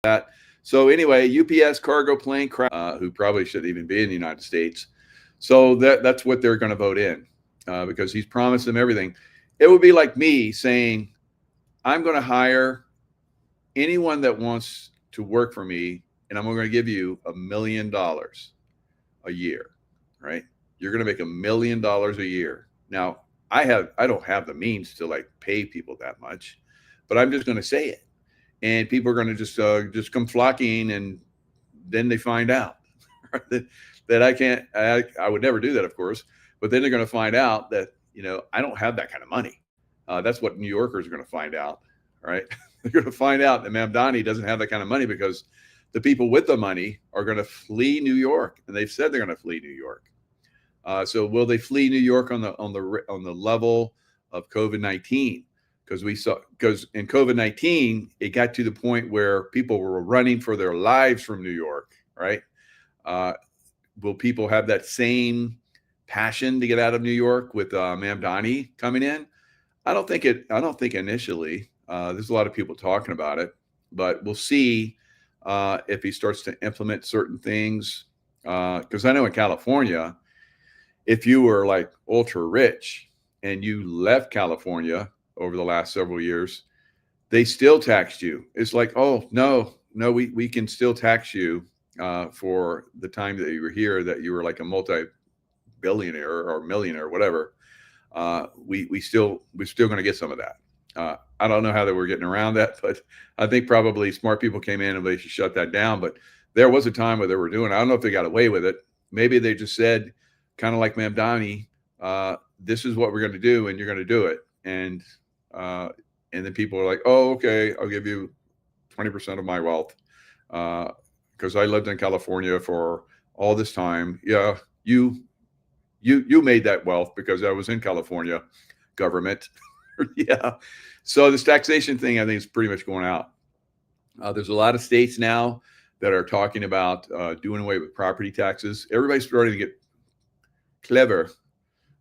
that. So anyway, UPS cargo plane crash, who probably shouldn't even be in the United States. So that's what they're going to vote in because he's promised them everything. It would be like me saying, I'm going to hire anyone that wants to work for me, and I'm going to give you $1 million a year, right? You're going to make $1 million a year. Now, I don't have the means to like pay people that much, but I'm just going to say it, and people are going to just come flocking, and then they find out that I can't. I would never do that, of course, but then they're going to find out that I don't have that kind of money. That's what New Yorkers are going to find out, right? They're going to find out that Mamdani doesn't have that kind of money because the people with the money are going to flee New York, and they've said they're going to flee New York. So will they flee New York on the level of COVID-19? Because in COVID-19 it got to the point where people were running for their lives from New York, right? Will people have that same passion to get out of New York with Mamdani coming in? I don't think initially. There's a lot of people talking about it, but we'll see if he starts to implement certain things. Because I know in California, if you were like ultra rich and you left California over the last several years, they still taxed you. It's like, oh, no, we can still tax you for the time that you were here, that you were like a multi-billionaire or millionaire or whatever. We're still going to get some of that. I don't know how they were getting around that, but I think probably smart people came in and they should shut that down. But there was a time where they were doing it. I don't know if they got away with it. Maybe they just said, kind of like Mamdani, this is what we're going to do, and you're going to do it. And then people are like, oh, okay, I'll give you 20% of my wealth because I lived in California for all this time. Yeah, you made that wealth because I was in California government. Yeah. So this taxation thing, I think, is pretty much going out. There's a lot of states now that are talking about doing away with property taxes. Everybody's starting to get clever.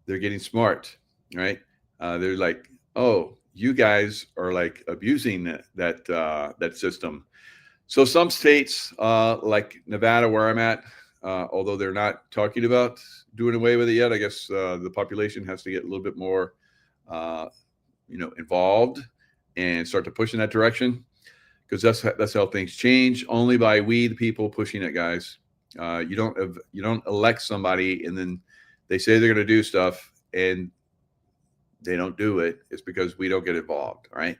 They're getting smart, right? They're like, oh, you guys are like abusing that system. So some states like Nevada, where I'm at, although they're not talking about doing away with it yet, I guess the population has to get a little bit more involved and start to push in that direction, because that's how things change. Only by we the people pushing it, guys. You don't elect somebody and then they say they're going to do stuff and they don't do it. It's because we don't get involved, right?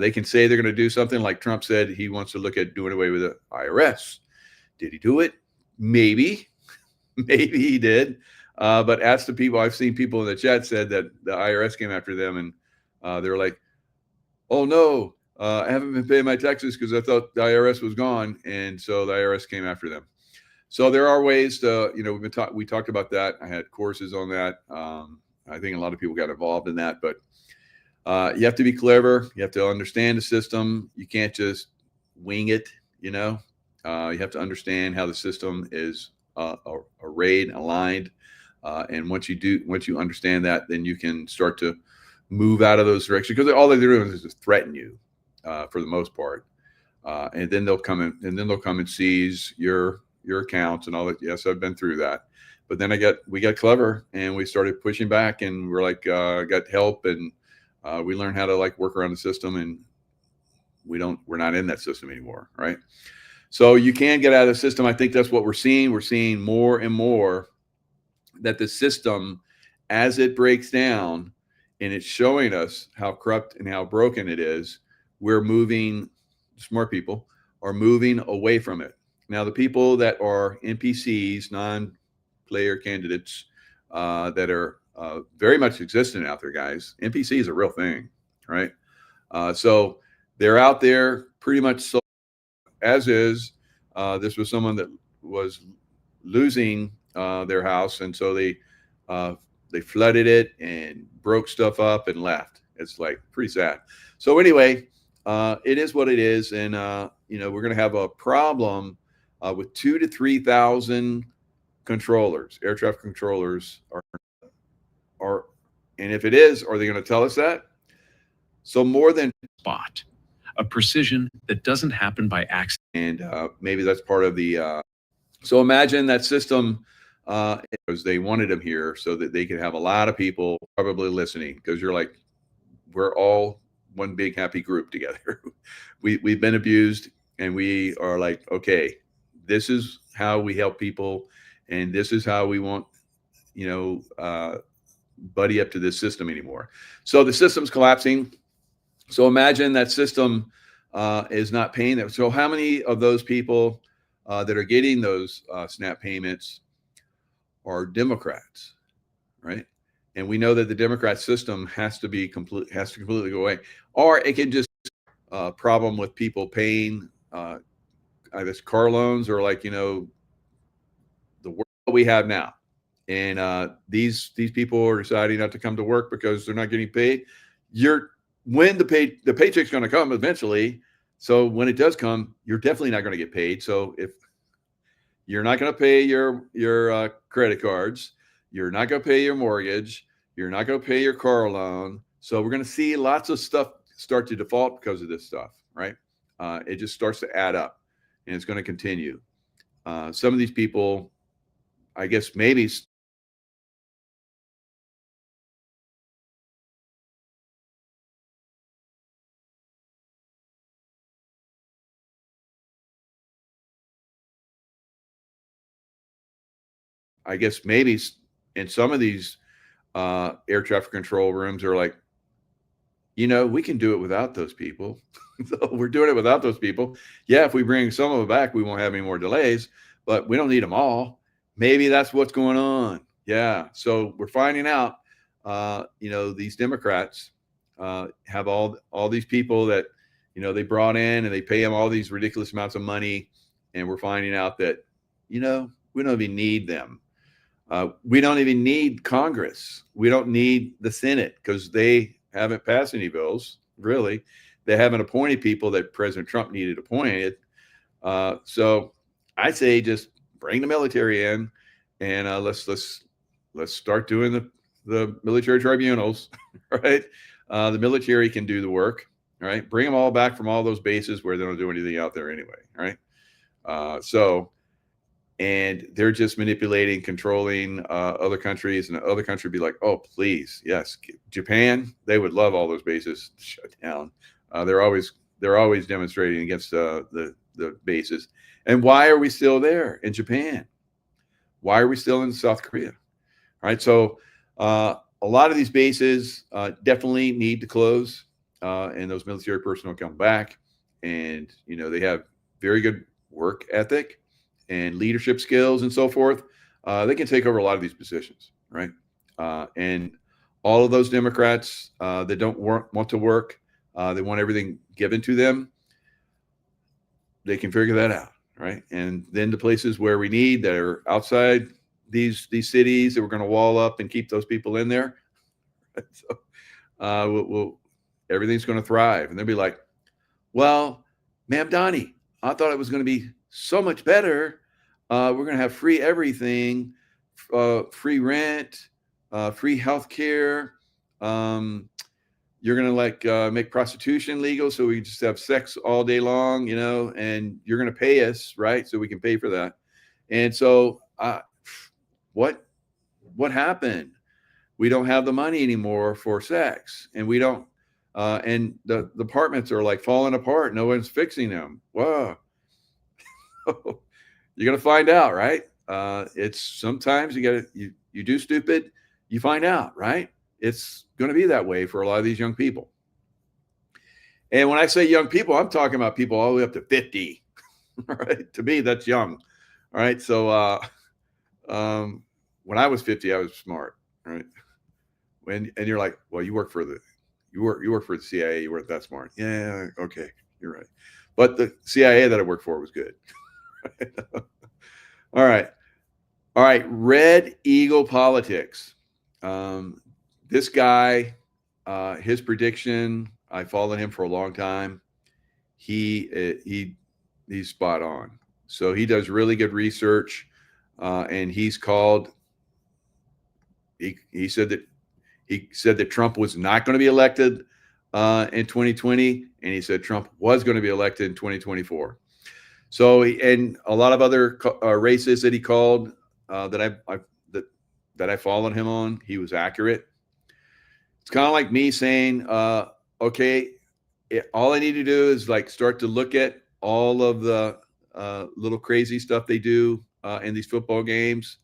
They can say they're going to do something, like Trump said he wants to look at doing away with the IRS. Did he do it? Maybe maybe he did. But ask the people. I've seen people in the chat said that the IRS came after them, and they're like, oh no, I haven't been paying my taxes because I thought the IRS was gone, and so the IRS came after them. So there are ways to, we talked about that. I had courses on that. I think a lot of people got involved in that, but you have to be clever. You have to understand the system. You can't just wing it. You have to understand how the system is arrayed and aligned. And once you understand that, then you can start to move out of those directions, because all they're doing is just threaten you for the most part. And then they'll come and seize your accounts and all that. Yes, I've been through that. But then we got clever and we started pushing back, and we're like, got help, and we learned how to like work around the system, and we're not in that system anymore. Right. So you can get out of the system. I think that's what we're seeing. We're seeing more and more that the system, as it breaks down and it's showing us how corrupt and how broken it is, we're moving, smart people are moving away from it. Now, the people that are NPCs, non-player candidates, that are very much existent out there, guys. NPC is a real thing, right? So they're out there pretty much so as is. This was someone that was losing their house, and so they flooded it and broke stuff up and left. It's like pretty sad. So anyway, it is what it is, and we're going to have a problem with 2,000 to 3,000 controllers, air traffic controllers and if it is, are they going to tell us that? So more than spot. a precision that doesn't happen by accident. And maybe that's part of the. So imagine that system, because they wanted them here so that they could have a lot of people probably listening, because you're like, we're all one big happy group together. We've been abused, and we are like, okay, this is how we help people, and this is how we want, buddy up to this system anymore. So the system's collapsing. So imagine that system is not paying them. So how many of those people that are getting those SNAP payments are Democrats, right? And we know that the Democrat system has to completely go away, or it can just problem with people paying I guess car loans, or like the work we have now. And these people are deciding not to come to work because they're not getting paid. When the paycheck's going to come eventually. So when it does come, you're definitely not going to get paid. So if you're not going to pay your credit cards, you're not going to pay your mortgage, you're not going to pay your car loan. So we're going to see lots of stuff start to default because of this stuff, right? It just starts to add up, and it's going to continue. Some of these people, I guess maybe in some of these air traffic control rooms are like, we can do it without those people. So we're doing it without those people. Yeah, if we bring some of them back, we won't have any more delays, but we don't need them all. Maybe that's what's going on. Yeah. So we're finding out, these Democrats have all these people that, they brought in, and they pay them all these ridiculous amounts of money. And we're finding out that, we don't even need them. We don't even need Congress. We don't need the Senate, because they haven't passed any bills, really. They haven't appointed people that President Trump needed appointed. So I say just bring the military in, and let's start doing the military tribunals, right? The military can do the work, right? Bring them all back from all those bases where they don't do anything out there anyway, right? And they're just manipulating, controlling other countries, and the other country be like, oh, please, yes. Japan, they would love all those bases shut down. They're always demonstrating against the bases. And why are we still there in Japan? Why are we still in South Korea? All right. So a lot of these bases definitely need to close, and those military personnel come back, and they have very good work ethic and leadership skills and so forth. They can take over a lot of these positions, right? And all of those Democrats that don't want to work, they want everything given to them, they can figure that out, right? And then the places where we need, that are outside these cities, that we're going to wall up and keep those people in there, so everything's going to thrive. And they'll be like, well, Ma'am Donnie, I thought it was going to be so much better. We're going to have free everything, free rent, free health care. You're going to make prostitution legal, so we can just have sex all day long, and you're going to pay us, right? So we can pay for that. And so what happened? We don't have the money anymore for sex, and we don't, and the apartments are like falling apart. No one's fixing them. Wow. You're going to find out, right? It's sometimes you do stupid, you find out, right? It's going to be that way for a lot of these young people. And when I say young people, I'm talking about people all the way up to 50, right? To me, that's young. All right. So when I was 50, I was smart, right? And you're like, well, you work for the CIA, you weren't that smart. Yeah, okay, you're right. But the CIA that I worked for was good. All right. Red Eagle politics. This guy, his prediction, I followed him for a long time. He's spot on. So he does really good research, and he said that Trump was not going to be elected in 2020, and he said Trump was going to be elected in 2024. So, and a lot of other races that he called that I followed him on, he was accurate. It's kind of like me saying, okay, all I need to do is like start to look at all of the little crazy stuff they do in these football games,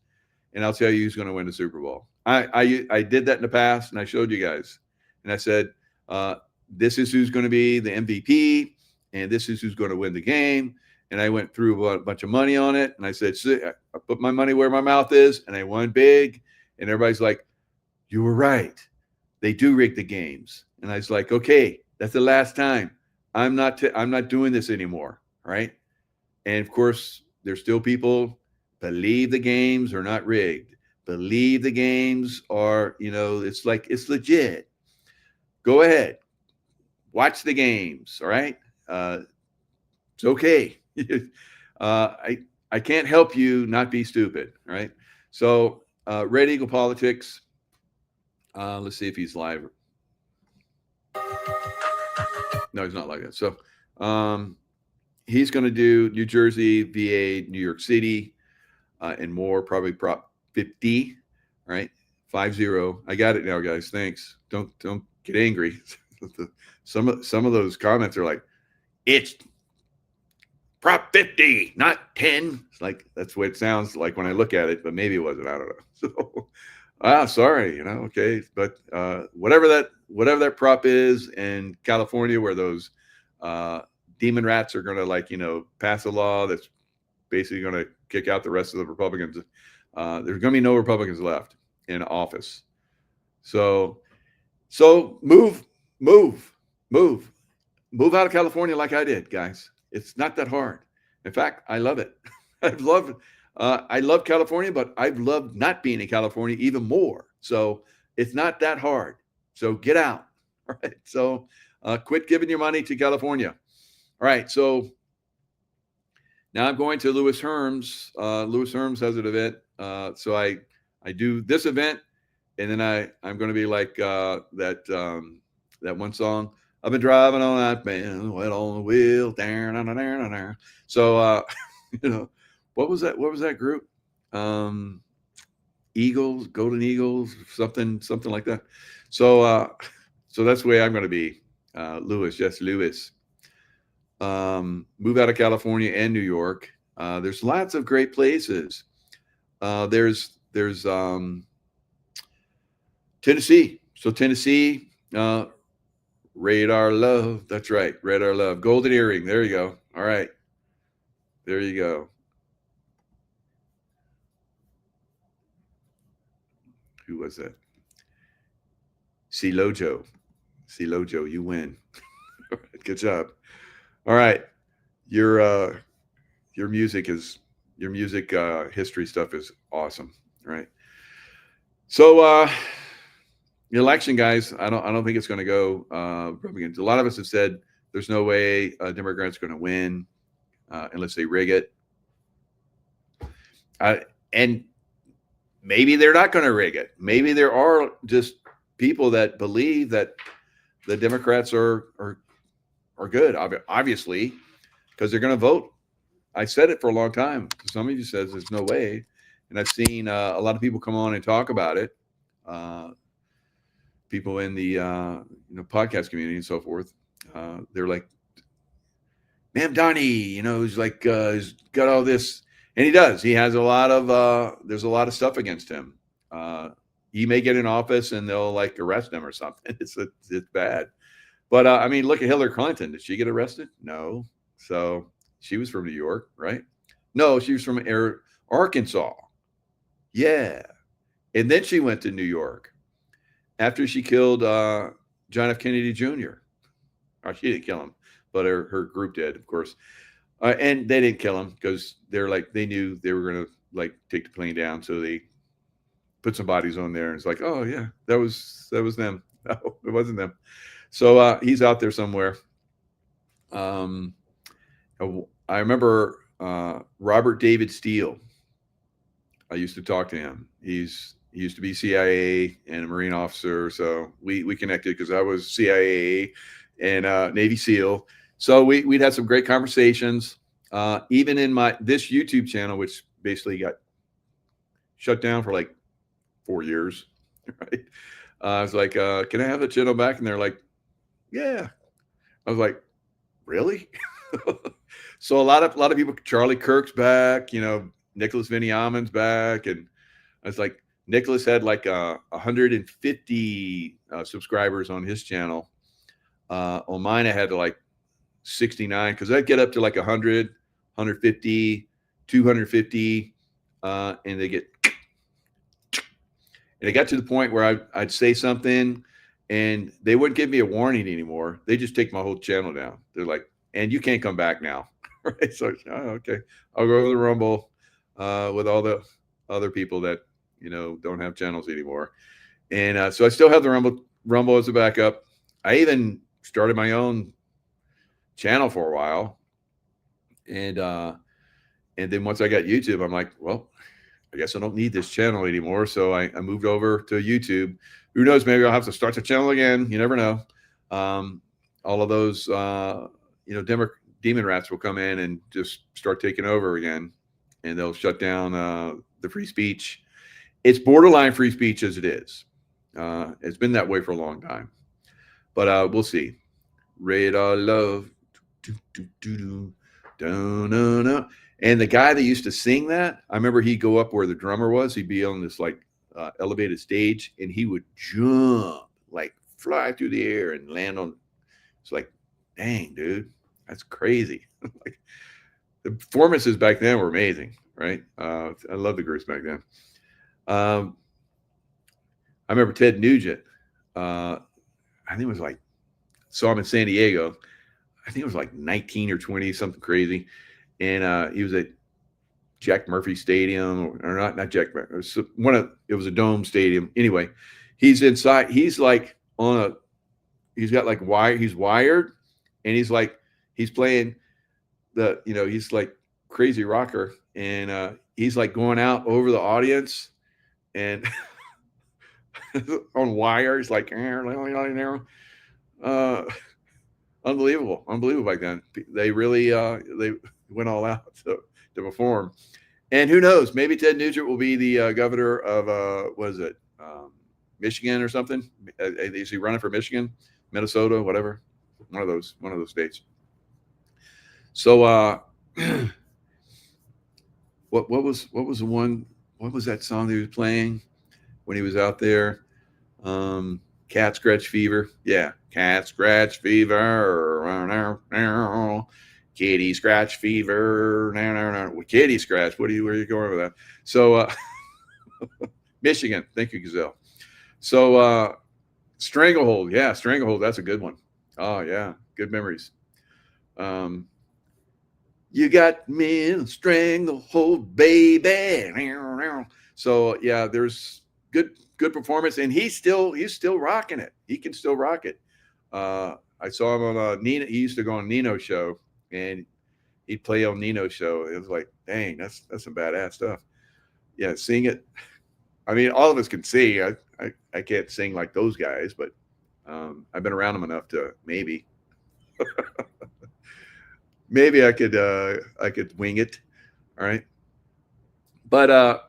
and I'll tell you who's going to win the Super Bowl. I did that in the past, and I showed you guys, and I said, this is who's going to be the MVP, and this is who's going to win the game. And I went through a bunch of money on it, and I said, I put my money where my mouth is, and I won big. And everybody's like, you were right. They do rig the games. And I was like, okay, that's the last time. I'm not doing this anymore, right? And of course, there's still people believe the games are not rigged, believe the games are, it's like it's legit. Go ahead, watch the games, all right? It's okay. I can't help you not be stupid, right? So Red Eagle Politics. Let's see if he's live. No, he's not like that. So he's going to do New Jersey, VA, New York City, and more. Probably Prop 50, right? 50. I got it now, guys. Thanks. Don't get angry. Some of those comments are like, it's Prop 50, not 10. It's like that's what it sounds like when I look at it, but maybe it wasn't. I don't know. So, sorry, okay, but whatever that prop is in California, where those demon rats are going to pass a law that's basically going to kick out the rest of the Republicans. There's going to be no Republicans left in office. So move out of California like I did, guys. It's not that hard. In fact, I love it. I love California, but I've loved not being in California even more. So it's not that hard. So get out. All right. So quit giving your money to California. All right. So now I'm going to Lewis Herms. Lewis Herms has an event. So I do this event, and then I'm going to be like that one song. I've been driving on that man, wet on the wheel. So, what was that group? Eagles, Golden Eagles, something like that. So that's the way I'm going to be. Lewis, yes, Lewis. Move out of California and New York. There's lots of great places. There's Tennessee. So Tennessee, Radar Love. That's right. Radar Love. Golden Earring. There you go. All right. There you go. Who was that? Lojo. Lojo, you win. Good job. All right. Your music history stuff is awesome. Right. So the election, guys, I don't think it's going to go Republicans. A lot of us have said there's no way Democrats are going to win unless they rig it. And maybe they're not going to rig it. Maybe there are just people that believe that the Democrats are good, obviously, because they're going to vote. I said it for a long time. Some of you says there's no way, and I've seen a lot of people come on and talk about it. People in the podcast community and so forth. They're like, "Ma'am Donnie, he's like he's got all this." And he does. He has a lot of there's a lot of stuff against him. He may get in office and they'll like arrest him or something. It's bad. But I mean, look at Hillary Clinton. Did she get arrested? No. So she was from New York, right? No, she was from Arkansas. Yeah. And then she went to New York after she killed John F. Kennedy Jr. Or she didn't kill him, but her group did, of course. And they didn't kill him because they knew they were going to take the plane down. So they put some bodies on there. And it's like, oh yeah, that was them. No, it wasn't them. So he's out there somewhere. I remember Robert David Steele. I used to talk to him. He's He used to be CIA and a Marine officer. So we connected because I was CIA and Navy SEAL. So we'd had some great conversations. Even in this YouTube channel, which basically got shut down for like 4 years, right? I was like, can I have the channel back? And they're like, yeah. I was like, really? So a lot of people, Charlie Kirk's back, Nicholas Viniamin's back. And I was like, Nicholas had like 150 subscribers on his channel. On mine, I had like 69 because I'd get up to like 100, 150, 250, and it got to the point where I'd say something and they wouldn't give me a warning anymore. They just take my whole channel down. They're like, and you can't come back now. Right? So, okay, I'll go to the Rumble with all the other people that, don't have channels anymore. And so I still have the Rumble as a backup. I even started my own channel for a while. And then once I got YouTube, I'm like, well, I guess I don't need this channel anymore. So I moved over to YouTube. Who knows? Maybe I'll have to start the channel again. You never know. All of those, demon rats will come in and just start taking over again, and they'll shut down the free speech. It's borderline free speech as it is. It's been that way for a long time, but we'll see. Radar love. And the guy that used to sing that, I remember he'd go up where the drummer was. He'd be on this like elevated stage, and he would jump, like fly through the air and land on. It's like, dang, dude, that's crazy. Like, the performances back then were amazing, right? I love the groups back then. I remember Ted Nugent. I think it was like, saw him in San Diego. I think it was like 19 or 20, something crazy. And he was at Jack Murphy Stadium, or not Jack Murphy. It was a dome stadium. Anyway, he's inside. He's like he's got like he's wired, and he's playing he's like crazy rocker, and he's like going out over the audience and on wires, like unbelievable back then. They really they went all out to perform. And who knows, maybe Ted Nugent will be the governor of what is it, Michigan or something? Is he running for Michigan, Minnesota, whatever, one of those states? So what was the one? What was that song that he was playing when he was out there? Cat Scratch Fever. Yeah, Cat Scratch Fever. Kitty Scratch Fever. Kitty Scratch. Where are you going with that? So Michigan. Thank you, Gazelle. So Stranglehold. Yeah, Stranglehold. That's a good one. Oh yeah, good memories. You got me in a stranglehold, baby. So yeah, there's good performance, and he's still rocking it. He can still rock it. I saw him on Nino. He used to go on Nino's show, and he'd play on Nino's show. It was like, dang, that's some badass stuff. Yeah, sing it. I mean, all of us can sing. I can't sing like those guys, but I've been around them enough to maybe I could wing it. All right. But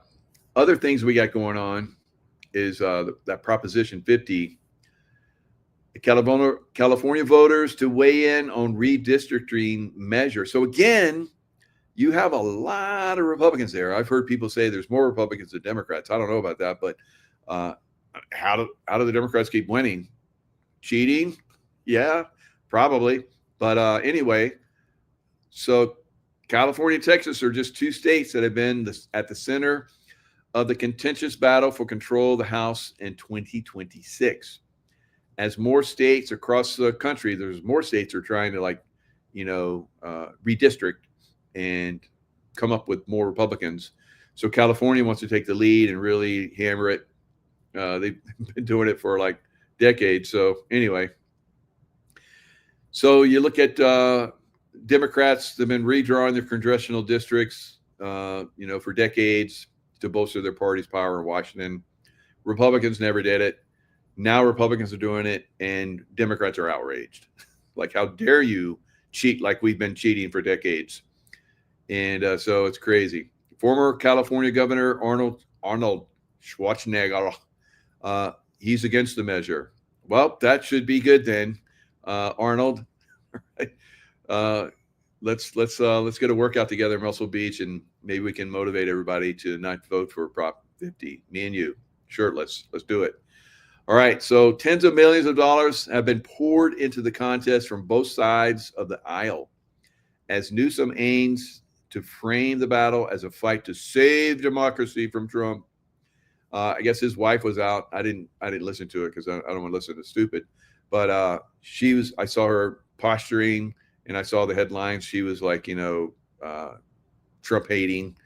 other things we got going on is that Proposition 50, California voters to weigh in on redistricting measure. So again, you have a lot of Republicans there. I've heard people say there's more Republicans than Democrats. I don't know about that, but how do the Democrats keep winning? Cheating? Yeah, probably. But anyway, so California and Texas are just two states that have been at the center of the contentious battle for control of the House in 2026. As more states across the country, there's more states are trying to redistrict and come up with more Republicans. So California wants to take the lead and really hammer it. They've been doing it for like decades. So anyway, so you look at Democrats, they've been redrawing their congressional districts, for decades to bolster their party's power in Washington. Republicans never did it. Now Republicans are doing it, and Democrats are outraged. Like, how dare you cheat like we've been cheating for decades? And so it's crazy. Former California Governor Arnold Schwarzenegger, he's against the measure. Well, that should be good then, Arnold. Let's get a workout together in Muscle Beach, and maybe we can motivate everybody to not vote for Prop 50. Me and you, shirtless. Let's do it. All right. So tens of millions of dollars have been poured into the contest from both sides of the aisle, as Newsom aims to frame the battle as a fight to save democracy from Trump. I guess his wife was out. I didn't listen to it because I don't want to listen to stupid. But I saw her posturing, and I saw the headlines. She was like, Trump hating,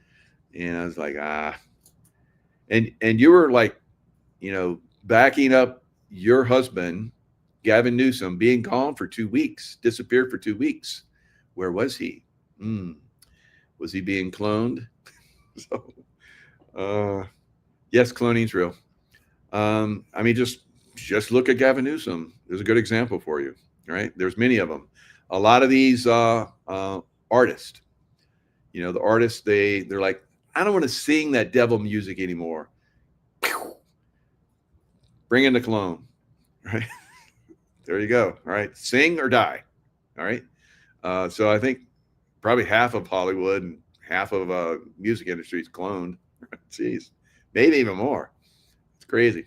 and I was like, and you were like, backing up your husband, Gavin Newsom, being gone for 2 weeks, disappeared for 2 weeks. Where was he? Was he being cloned? So, yes, cloning's real. Just look at Gavin Newsom. There's a good example for you, right? There's many of them. A lot of these artists, the artists, they're like, I don't want to sing that devil music anymore. Bring in the clone, right? There you go. All right. Sing or die. All right. So I think probably half of Hollywood and half of music industry is cloned. Jeez, maybe even more. It's crazy.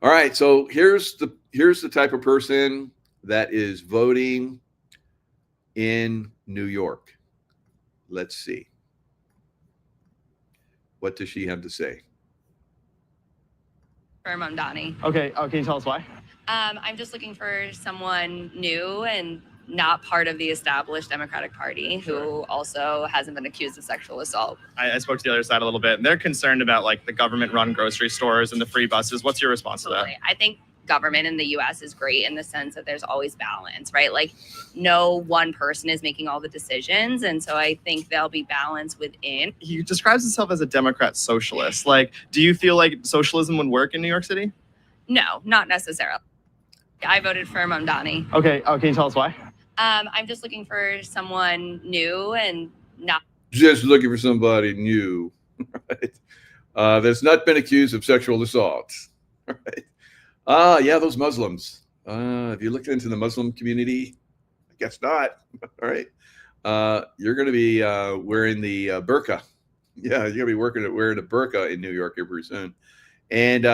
All right. So here's the type of person that is voting in New York. Let's see. What does she have to say? Mamdani. Okay. Can you tell us why? I'm just looking for someone new and not part of the established Democratic Party who also hasn't been accused of sexual assault. I spoke to the other side a little bit, and they're concerned about like the government-run grocery stores and the free buses. What's your response to that? I think government in the U.S. is great in the sense that there's always balance, right? Like no one person is making all the decisions. And so I think there'll be balance within. He describes himself as a Democrat socialist. Like, do you feel like socialism would work in New York City? No, not necessarily. I voted for Mamdani. Okay. Can you tell us why? I'm just looking for someone new and not. Just looking for somebody new, right? That's not been accused of sexual assault, right? Yeah, those Muslims. If you looked into the Muslim community, I guess not. All right. You're going to be wearing the burqa. Yeah, you're going to be wearing a burqa in New York here pretty soon. And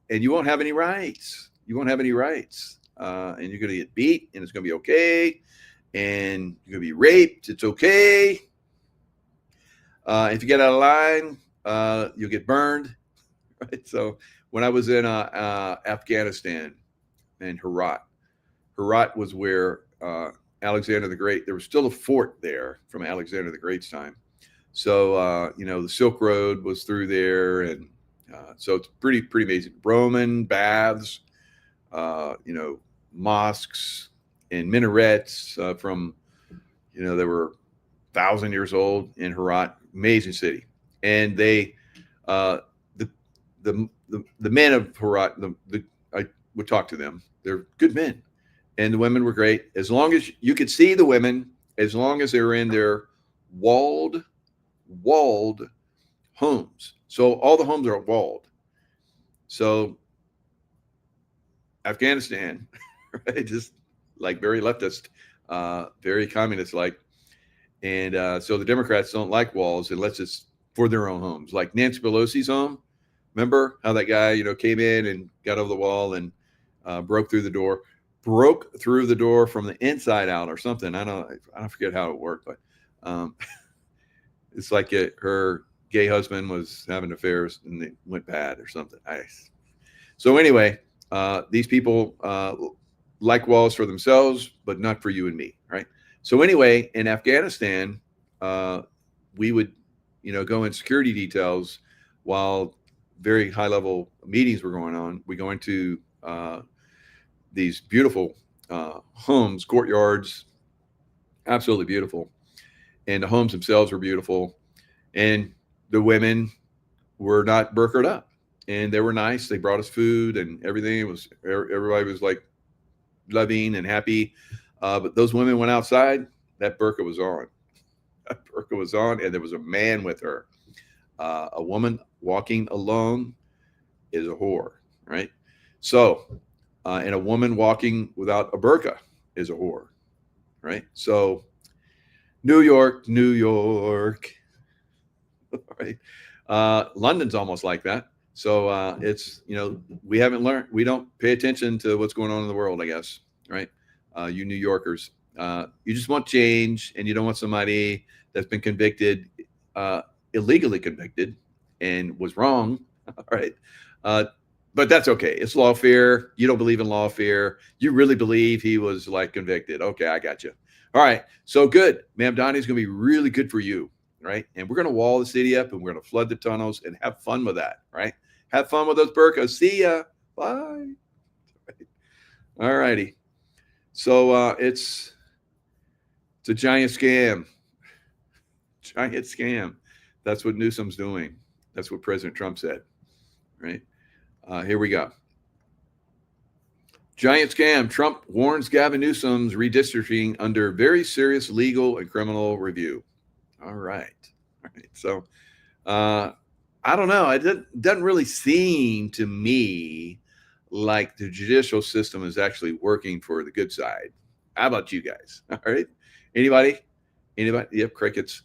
you won't have any rights. You won't have any rights. And you're going to get beat, and it's going to be okay. And you're going to be raped. It's okay. If you get out of line, you'll get burned. Right. So when I was in Afghanistan and Herat was where Alexander the Great, there was still a fort there from Alexander the Great's time. So, the Silk Road was through there. And so it's pretty amazing. Roman baths, mosques and minarets from, they were 1,000 years old in Herat, amazing city. And they, the men of Herat, I would talk to them. They're good men, and the women were great. As long as you could see the women, as long as they were in their walled homes. So all the homes are walled. So Afghanistan, right, just like very leftist, very communist-like, and so the Democrats don't like walls unless it's for their own homes, like Nancy Pelosi's home. Remember how that guy, came in and got over the wall and broke through the door from the inside out or something. I don't forget how it worked, but it's like her gay husband was having affairs and it went bad or something. So anyway, these people like walls for themselves, but not for you and me, right? So anyway, in Afghanistan, we would, go in security details while very high level meetings were going on. We go into these beautiful homes, courtyards, absolutely beautiful. And the homes themselves were beautiful. And the women were not burqa'd up. and they were nice. They brought us food and everything. It was, everybody was like loving and happy. But those women went outside. That burqa was on. That burqa was on, and there was a man with her. A woman walking alone is a whore, right? So, and a woman walking without a burqa is a whore, right? So, New York, New York, right? London's almost like that. So it's, you know, we haven't learned, we don't pay attention to what's going on in the world, I guess, right? You New Yorkers, you just want change, and you don't want somebody that's been convicted, illegally convicted, and was wrong, all right? But that's okay. It's lawfare. You don't believe in lawfare. You really believe he was like convicted. Okay, I got you. All right, so good. Ma'am Donnie's going to be really good for you, right? And we're going to wall the city up, and we're going to flood the tunnels and have fun with that, right? Have fun with those burqas. See ya. Bye. All righty. So it's a giant scam. Giant scam. That's what Newsom's doing. That's what President Trump said, right? Here we go. Giant scam. Trump warns Gavin Newsom's redistricting under very serious legal and criminal review. All right. All right. So I don't know. It doesn't really seem to me like the judicial system is actually working for the good side. How about you guys? All right. Anybody? Yep, crickets.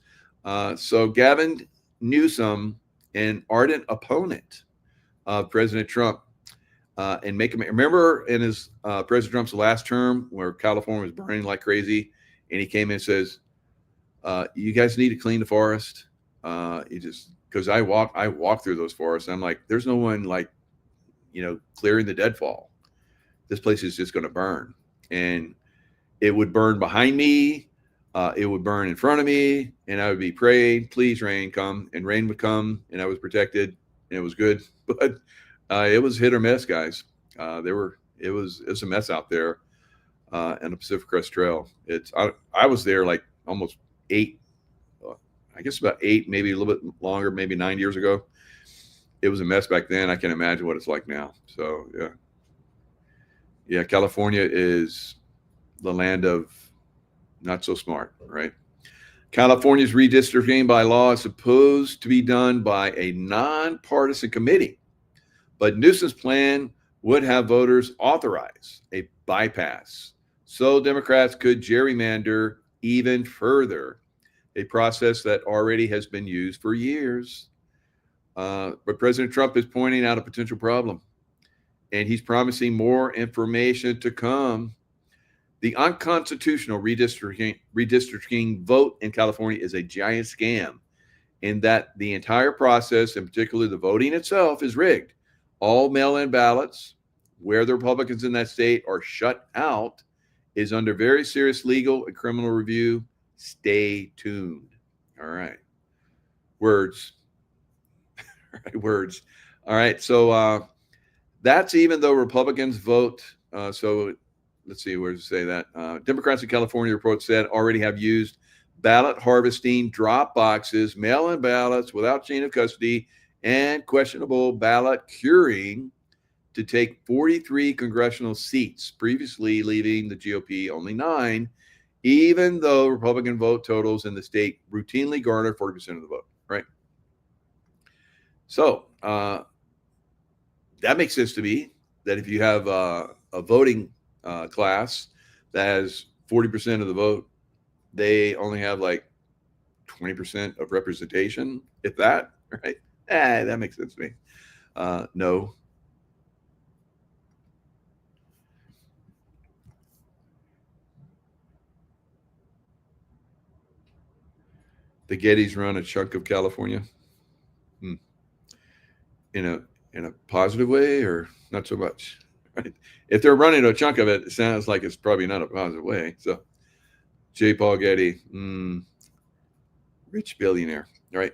So Gavin Newsom, an ardent opponent of President Trump, and make him remember in his President Trump's last term where California was burning like crazy, and he came in and says, "You guys need to clean the forest." He just, because I walk through those forests, and I'm like, there's no one like, you know, clearing the deadfall. This place is just going to burn, and it would burn behind me. It would burn in front of me, and I would be praying, please rain come, and rain would come, and I was protected, and it was good. But it was hit or miss, guys. It was a mess out there in the Pacific Crest Trail. I was there like almost 8, I guess about 8, maybe a little bit longer, maybe 9 years ago. It was a mess back then. I can imagine what it's like now. So yeah, California is the land of not so smart, right? California's redistricting by law is supposed to be done by a nonpartisan committee, but Newsom's plan would have voters authorize a bypass, so Democrats could gerrymander even further, a process that already has been used for years. But President Trump is pointing out a potential problem, and he's promising more information to come. The unconstitutional redistricting vote in California is a giant scam in that the entire process, and particularly the voting itself, is rigged. All mail-in ballots, where the Republicans in that state are shut out, is under very serious legal and criminal review. Stay tuned. All right. Words. All right, words. All right. So that's even though Republicans vote. So let's see, where does it say that? Democrats in California, report said, already have used ballot harvesting, drop boxes, mail-in ballots without chain of custody, and questionable ballot curing to take 43 congressional seats, previously leaving the GOP only 9, even though Republican vote totals in the state routinely garner 40% of the vote, right? So that makes sense to me, that if you have a voting class that has 40% of the vote, they only have like 20% of representation, if that, right? That makes sense to me. No. The Gettys run a chunk of California in a positive way, or not so much, right? If they're running a chunk of it, it sounds like it's probably not a positive way. So J. Paul Getty, rich billionaire, right?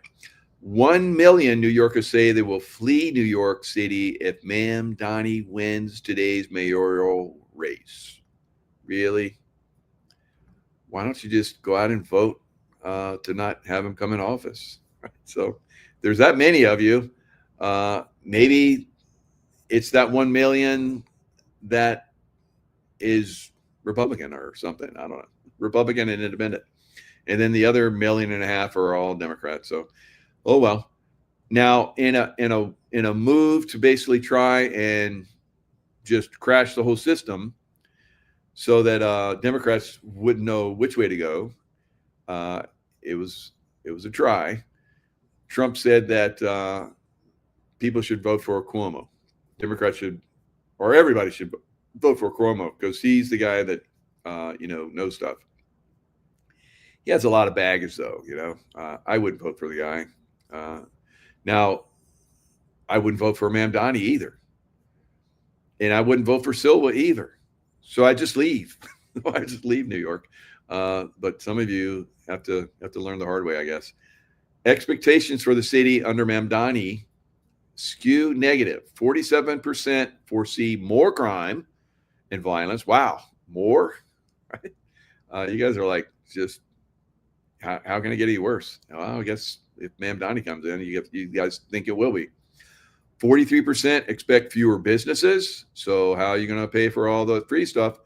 1 million New Yorkers say they will flee New York City if Ma'am Donnie wins today's mayoral race. Really? Why don't you just go out and vote to not have him come in office? Right? So there's that many of you. Maybe it's that 1 million that is Republican or something. I don't know. Republican and independent. And then the other 1.5 million are all Democrats. So, oh well. Now, in a move to basically try and just crash the whole system, so that Democrats wouldn't know which way to go, it was a try. Trump said that people should vote for Cuomo. Democrats should, or everybody should vote for Cuomo because he's the guy that knows stuff. He has a lot of baggage, though. I wouldn't vote for the guy. Now, I wouldn't vote for Mamdani either, and I wouldn't vote for Silva either. So I just leave. I just leave New York. But some of you have to learn the hard way, I guess. Expectations for the city under Mamdani skew negative. 47% foresee more crime and violence. Wow, more? Right? You guys are like, just how can it get any worse? Well, I guess if Mamdani comes in, you guys think it will be. 43% expect fewer businesses. So how are you going to pay for all the free stuff?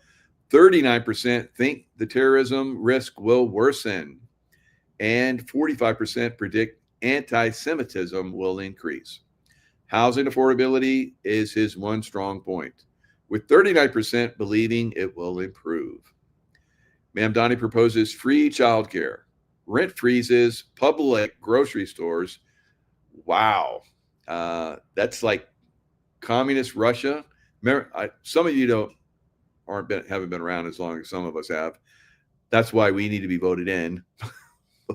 39% think the terrorism risk will worsen. And 45% predict anti-Semitism will increase. Housing affordability is his one strong point, with 39% believing it will improve. Mamdani proposes free childcare, rent freezes, public grocery stores. Wow. That's like communist Russia. Remember, some of you haven't been around as long as some of us have. That's why we need to be voted in.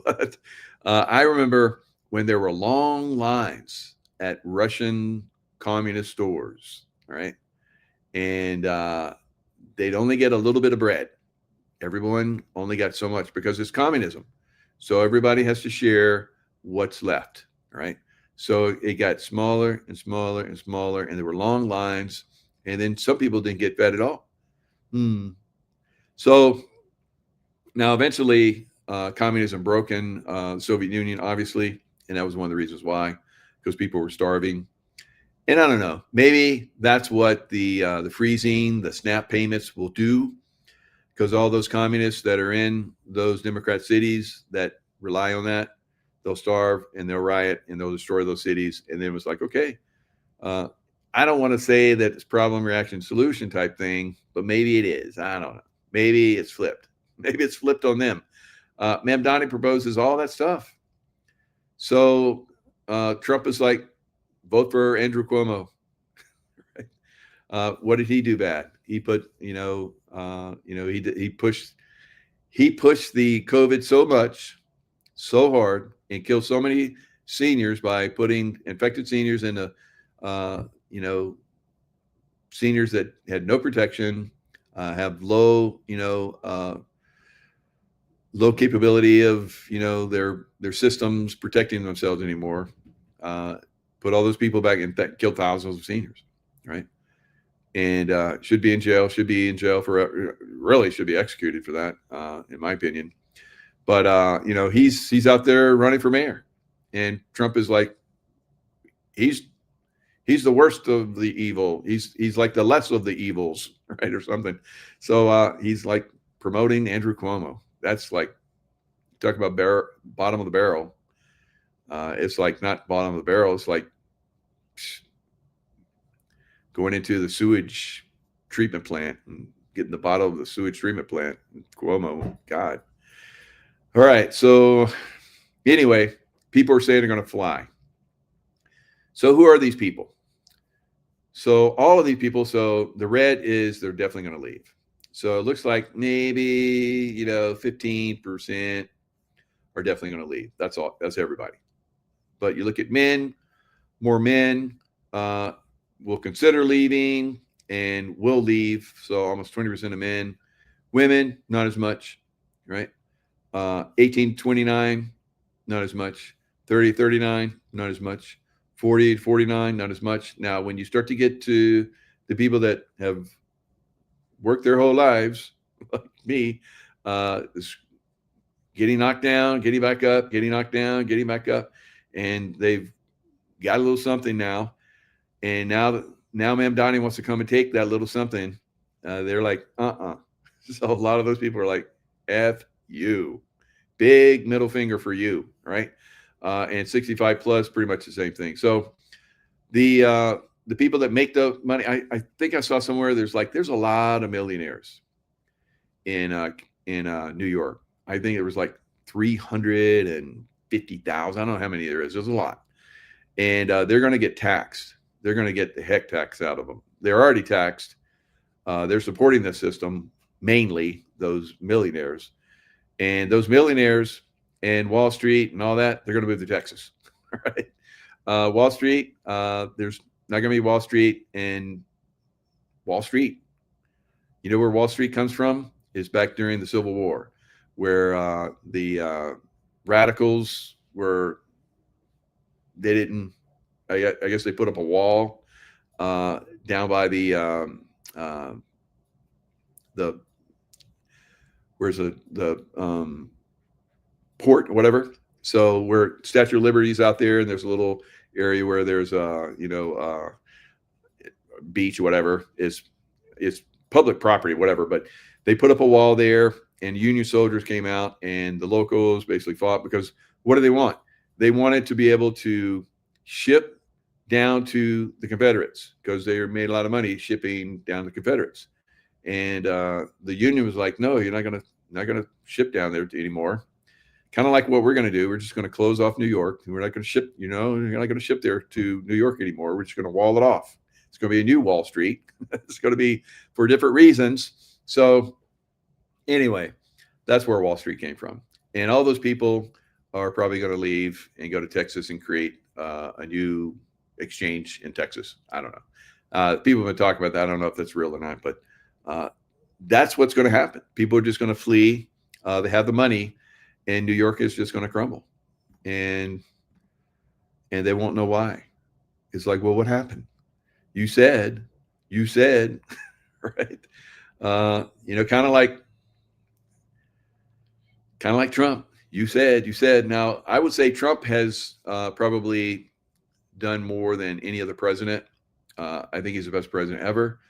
But I remember when there were long lines at Russian communist stores, right? And they'd only get a little bit of bread. Everyone only got so much because it's communism. So everybody has to share what's left, right? So it got smaller and smaller and smaller, and there were long lines, and then some people didn't get fed at all. So now eventually communism broke in the Soviet Union, obviously, and that was one of the reasons why, because people were starving. And I don't know, maybe that's what the freezing, the SNAP payments will do, because all those communists that are in those Democrat cities that rely on that, they'll starve and they'll riot and they'll destroy those cities. And then it was like, okay, I don't want to say that it's problem, reaction, solution type thing, but maybe it is. I don't know. Maybe it's flipped. Maybe it's flipped on them. Mamdani proposes all that stuff. So Trump is like, vote for Andrew Cuomo. Right? What did he do bad? He put, he pushed the COVID so much, so hard, and killed so many seniors by putting infected seniors into, seniors that had no protection, have low capability of, their systems protecting themselves anymore. Put all those people back and killed thousands of seniors, right? And should be in jail for, really should be executed for that, in my opinion. But, he's out there running for mayor, and Trump is like, he's the worst of the evil. He's like the less of the evils, right? Or something. So he's like promoting Andrew Cuomo. That's like, talk about bottom of the barrel. It's like not bottom of the barrel. It's like going into the sewage treatment plant and getting the bottom of the sewage treatment plant. Cuomo, God. All right. So anyway, people are saying they're going to fly. So who are these people? So all of these people, so the red is they're definitely going to leave. So it looks like maybe, 15% are definitely going to leave. That's all. That's everybody. But you look at men, more men will consider leaving and will leave. So almost 20% of men. Women, not as much, right? 18 to 29, not as much. 30 to 39, not as much. 40 to 49, not as much. Now, when you start to get to the people that have worked their whole lives, like me, getting knocked down, getting back up, getting knocked down, getting back up, and they've got a little something now, and now Ma'am Donnie wants to come and take that little something. They're like, So a lot of those people are like, F you, big middle finger for you, right? And 65 plus, pretty much the same thing. So the people that make the money, I think I saw somewhere there's a lot of millionaires in New York. I think it was like 350,000. I don't know how many there is. There's a lot, and they're going to get taxed. They're going to get the heck tax out of them. They're already taxed. They're supporting the system, mainly those millionaires, and those millionaires and Wall Street and all that. They're going to move to Texas, right? Wall Street. There's not going to be Wall Street in Wall Street. You know where Wall Street comes from? Is back during the Civil War, where the radicals were. They didn't. I guess they put up a wall down by the where's the port or whatever. So where Statue of Liberty's out there, and there's a little area where there's beach or whatever. It's public property, whatever. But they put up a wall there, and Union soldiers came out, and the locals basically fought because what do they want? They wanted to be able to ship down to the Confederates because they made a lot of money shipping down to Confederates. And the Union was like, no, you're not gonna ship down there anymore. Kind of like what we're going to do. We're just going to close off New York. We're not going to ship, you're not going to ship there to New York anymore. We're just going to wall it off. It's going to be a new Wall Street. It's going to be for different reasons. So anyway, that's where Wall Street came from. And all those people are probably going to leave and go to Texas and create a new exchange in Texas. I don't know. People have been talking about that. I don't know if that's real or not, but that's what's going to happen. People are just going to flee. They have the money. And New York is just going to crumble, and they won't know why. It's like, well, what happened? You said, right? Kind of like Trump. You said. Now, I would say Trump has probably done more than any other president. I think he's the best president ever,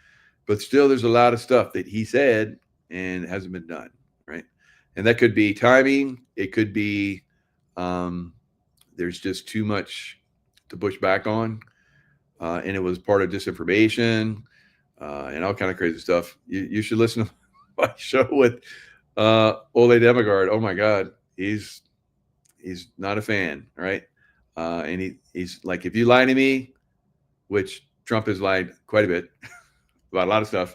but still, there's a lot of stuff that he said and hasn't been done, right? And that could be timing. It could be there's just too much to push back on. And it was part of disinformation and all kind of crazy stuff. You should listen to my show with Ole Demigard. Oh, my God. He's not a fan, right? And he's like, if you lie to me, which Trump has lied quite a bit about a lot of stuff.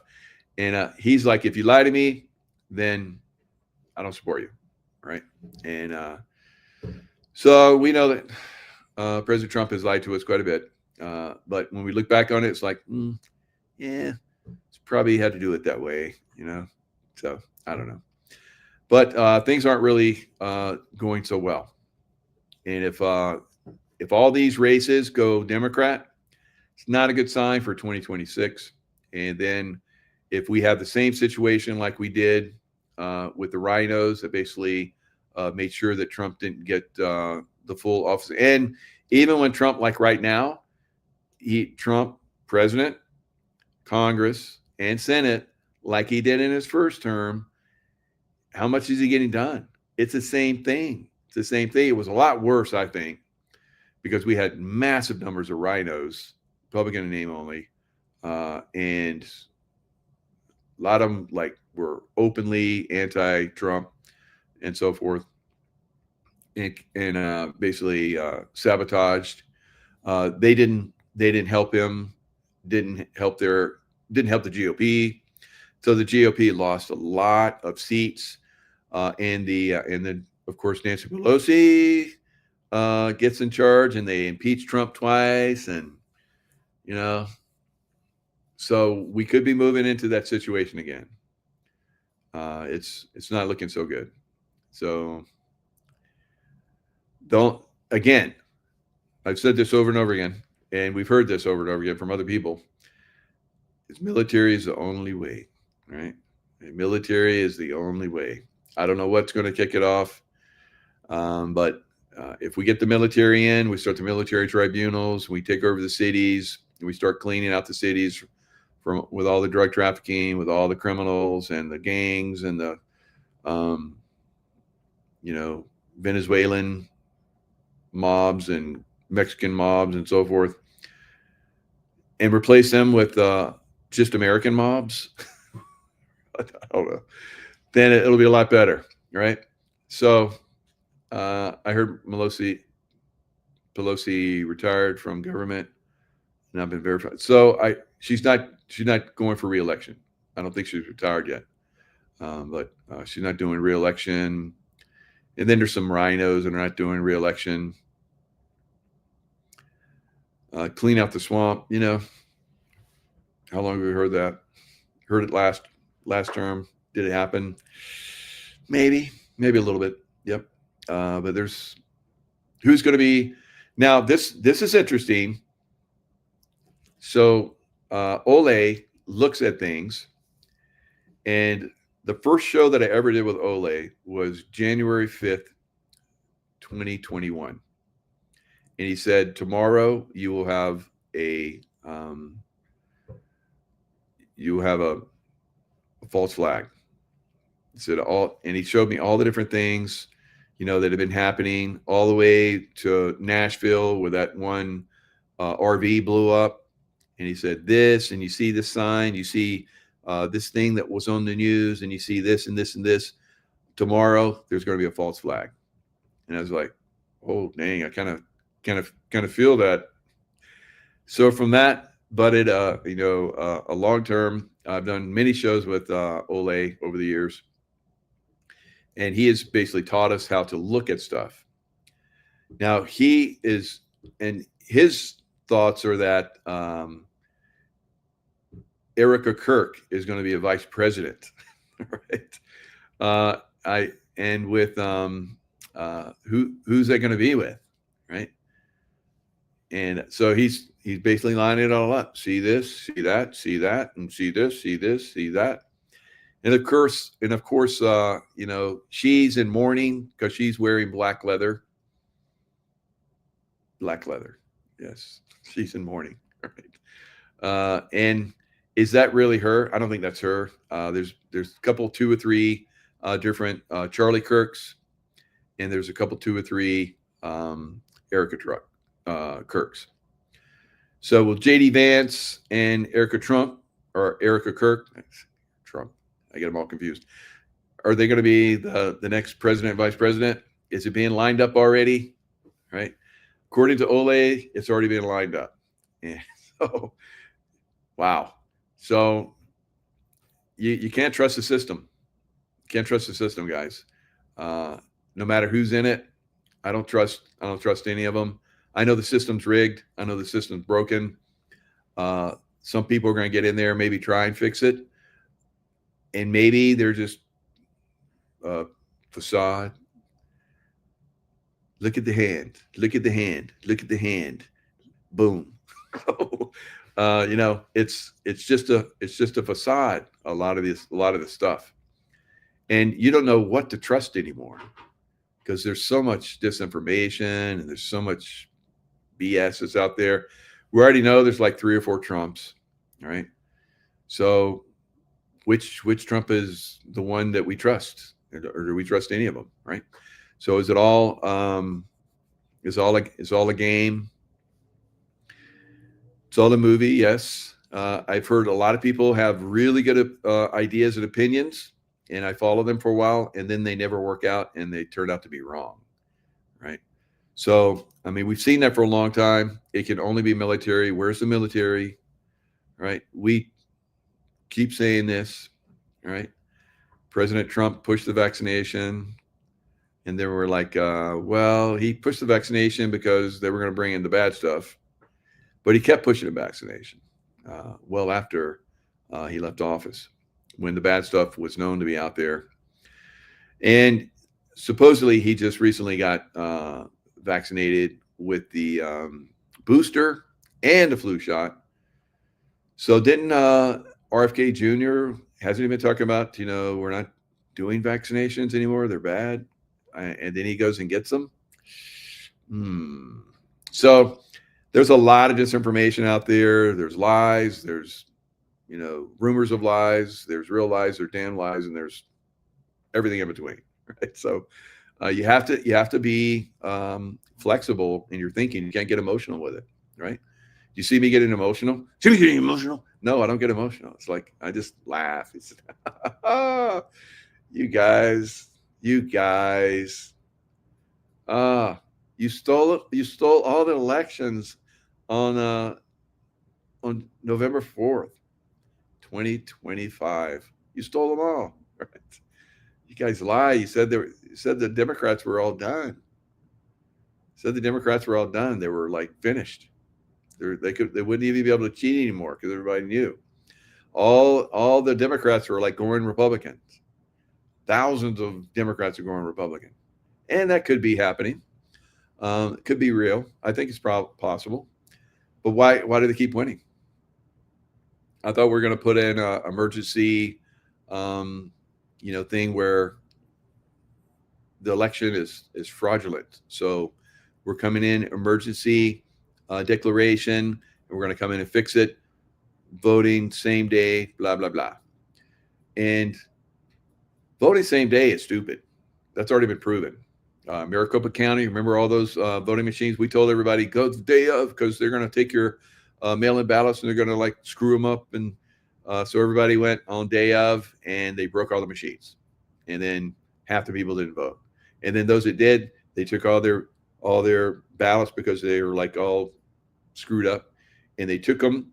And he's like, if you lie to me, then I don't support you, right? And so we know that President Trump has lied to us quite a bit. But when we look back on it, it's like, yeah, it's probably had to do it that way, So I don't know. But things aren't really going so well. And if all these races go Democrat, it's not a good sign for 2026. And then if we have the same situation like we did with the rhinos that basically made sure that Trump didn't get the full office. And even when Trump, like right now, Trump, president, Congress, and Senate, like he did in his first term, how much is he getting done? It's the same thing. It's the same thing. It was a lot worse, I think, because we had massive numbers of rhinos, Republican in name only, and a lot of them were openly anti-Trump and so forth, and basically sabotaged. They didn't help him. Didn't help the GOP. So the GOP lost a lot of seats, and then of course Nancy Pelosi gets in charge, and they impeach Trump twice, and so we could be moving into that situation again. It's not looking so good. So I've said this over and over again, and we've heard this over and over again from other people. Military is the only way, right? The military is the only way. I don't know what's going to kick it off, but if we get the military in, we start the military tribunals, we take over the cities, we start cleaning out the cities from with all the drug trafficking, with all the criminals and the gangs and the Venezuelan mobs and Mexican mobs and so forth, and replace them with just American mobs. I don't know. Then it'll be a lot better, right? So I heard Pelosi retired from government, and I've been verified. So she's not going for re-election. I don't think she's retired yet, but she's not doing re-election. And then there's some rhinos that are not doing re-election. Clean out the swamp. How long have we heard that? Heard it last term. Did it happen? Maybe a little bit. Yep. But there's who's going to be now. This is interesting. So Ole looks at things, and the first show that I ever did with Ole was January 5th, 2021. And he said, tomorrow you will have a false flag. He said and he showed me all the different things, that have been happening all the way to Nashville where that one RV blew up. And he said this, and you see this sign, you see this thing that was on the news, and you see this and this and this. Tomorrow there's going to be a false flag. And I was like, oh dang, I kind of feel that. So from that budded a long term. I've done many shows with Ole over the years, and he has basically taught us how to look at stuff. Now his thoughts are that Erica Kirk is going to be a vice president, right? With who's that going to be with, right? And so he's basically lining it all up. See this, see that, see that, and see this, see this, see that. And of course, she's in mourning because she's wearing black leather. Black leather. Yes, she's in mourning. Right. And is that really her? I don't think that's her. There's a couple, 2 or 3 different Charlie Kirks, and there's a couple, 2 or 3 Erica Kirks. So will JD Vance and Erica Kirk, Trump, I get them all confused. Are they going to be the next president, vice president? Is it being lined up already? Right. According to Ole, it's already been lined up. Yeah. So, wow. So you can't trust the system. You can't trust the system, guys. No matter who's in it, I don't trust any of them. I know the system's rigged. I know the system's broken. Some people are going to get in there, maybe try and fix it. And maybe they're just facade. Look at the hand. Look at the hand. Look at the hand. Boom. It's just a facade. A lot of this stuff, and you don't know what to trust anymore because there's so much disinformation and there's so much BS that's out there. We already know there's like 3 or 4 Trumps, right? So which Trump is the one that we trust, or do we trust any of them, right? So is it all is all a game? It's all a movie, yes. I've heard a lot of people have really good ideas and opinions, and I follow them for a while, and then they never work out, and they turn out to be wrong, right? So, I mean, we've seen that for a long time. It can only be military. Where's the military, right? We keep saying this, right? President Trump pushed the vaccination, and then we're like, well, he pushed the vaccination because they were going to bring in the bad stuff, but he kept pushing the vaccination well after he left office, when the bad stuff was known to be out there. And supposedly he just recently got vaccinated with the booster and the flu shot. So didn't RFK Jr. hasn't he been talking about, we're not doing vaccinations anymore, they're bad, and then he goes and gets them. So there's a lot of disinformation out there. There's lies. There's, rumors of lies. There's real lies. There's damn lies, and there's everything in between. Right. So you have to be flexible in your thinking. You can't get emotional with it. Right. You see me getting emotional? See me getting emotional? No, I don't get emotional. It's like I just laugh. It's you guys. You stole all the elections on November 4th, 2025. You stole them all. Right? You guys lie. You said the Democrats were all done. They were like finished. They wouldn't even be able to cheat anymore because everybody knew. All the Democrats were like going Republicans. Thousands of Democrats are going Republican, and that could be happening. It could be real. I think it's possible. But why do they keep winning? I thought we were going to put in an emergency, thing where the election is fraudulent. So we're coming in emergency declaration, and we're going to come in and fix it. Voting same day, blah, blah, blah. And voting same day is stupid. That's already been proven. Maricopa County, remember all those voting machines? We told everybody, go the day of, because they're going to take your mail-in ballots and they're going to like screw them up. And so everybody went on day of, and they broke all the machines. And then half the people didn't vote. And then those that did, they took all their ballots because they were like all screwed up. And they took them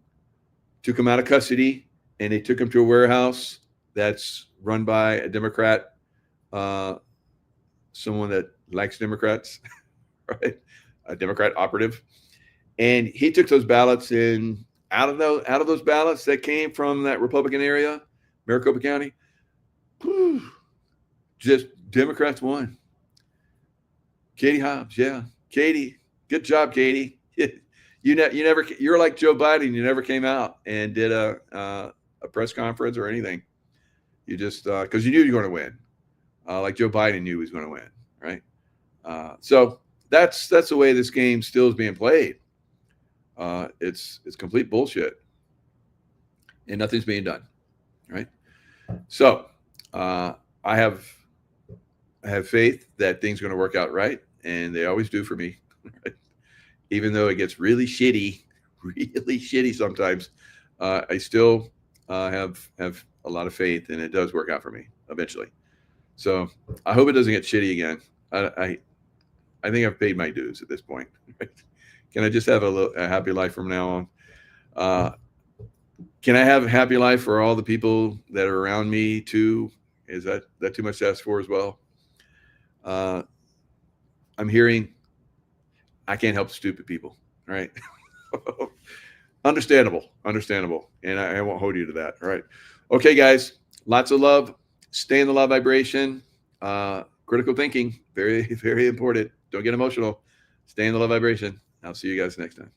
out of custody, and they took them to a warehouse that's run by a Democrat, someone that likes Democrats, right? A Democrat operative. And he took those ballots, and out of those ballots that came from that Republican area, Maricopa County, just Democrats won. Katie Hobbs, yeah. Katie, good job, Katie. You're like Joe Biden. You never came out and did a press conference or anything. You just because you knew you were going to win, like Joe Biden knew he was going to win, right? So that's the way this game still is being played. It's complete bullshit, and nothing's being done, right? So I have faith that things are going to work out right, and they always do for me. Right? Even though it gets really shitty sometimes, I still have a lot of faith, and it does work out for me eventually. So I hope it doesn't get shitty again. I think I've paid my dues at this point. Right? Can I just have a happy life from now on? Can I have a happy life for all the people that are around me too? Is that too much to ask for as well? I'm hearing I can't help stupid people, right? Understandable. And I won't hold you to that. All right. Okay, guys, lots of love. Stay in the love vibration. Critical thinking, very, very important. Don't get emotional. Stay in the love vibration. I'll see you guys next time.